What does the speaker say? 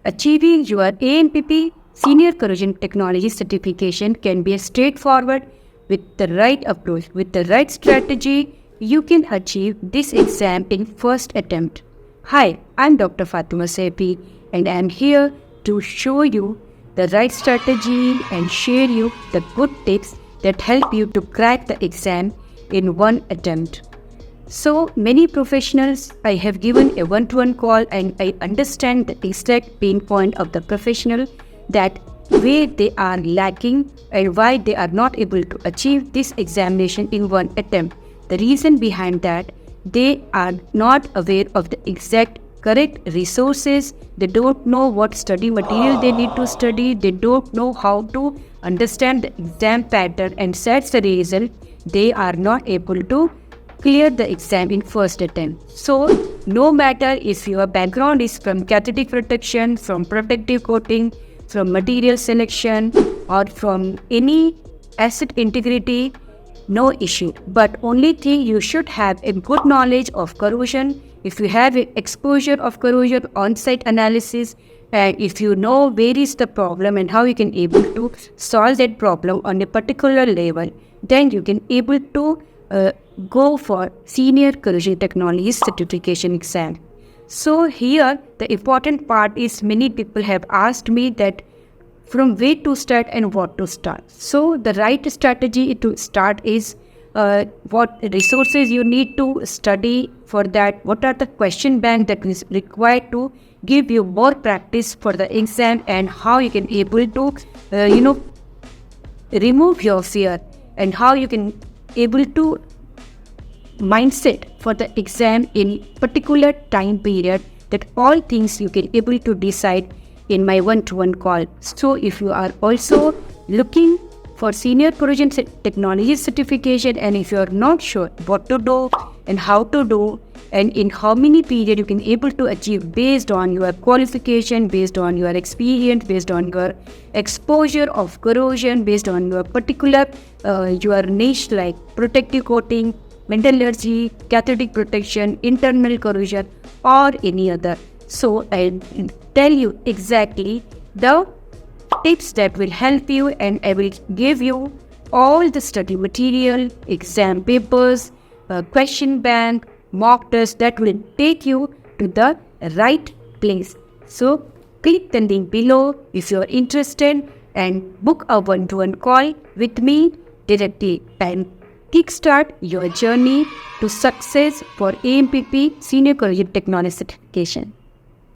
Achieving your AMPP Senior Corrosion Technology certification can be straightforward. With the right approach, with the right strategy, you can achieve this exam in first attempt. Hi, I'm Dr. Fatima Sepi, and I'm here to show you the right strategy and share you the good tips that help you to crack the exam in one attempt. So many professionals, I have given a one-to-one call and I understand the exact pain point of the professional, that where they are lacking and why they are not able to achieve this examination in one attempt. The reason behind that, they are not aware of the exact correct resources. They don't know what study material they need to study. They don't know how to understand the exam pattern, and that's the reason they are not able to clear the exam in first attempt. So no matter if your background is from catalytic protection, from protective coating, from material selection, or from any asset integrity, no issue. But only thing, you should have a good knowledge of corrosion. If you have exposure of corrosion on-site analysis, and if you know where is the problem and how you can able to solve that problem on a particular level, then you can able to go for Senior Corrosion Technology certification exam. So here the important part is, many people have asked me that from where to start and what to start. So the right strategy to start is what resources you need to study for that, what are the question bank that is required to give you more practice for the exam, and how you can able to remove your fear, and how you can able to mindset for the exam in particular time period. That all things you can able to decide in my one-to-one call. So if you are also looking for Senior Corrosion Technology certification, and if you are not sure what to do and how to do and in how many period you can able to achieve based on your qualification, based on your experience, based on your exposure of corrosion, based on your particular your niche like protective coating, metallurgy, catalytic protection, internal corrosion, or any other. So I'll tell you exactly the tips that will help you, and I will give you all the study material, exam papers, question bank, mock test that will take you to the right place. So click the link below if you are interested and book a one-to-one call with me directly and kickstart your journey to success for AMPP Senior Corrosion Technology certification.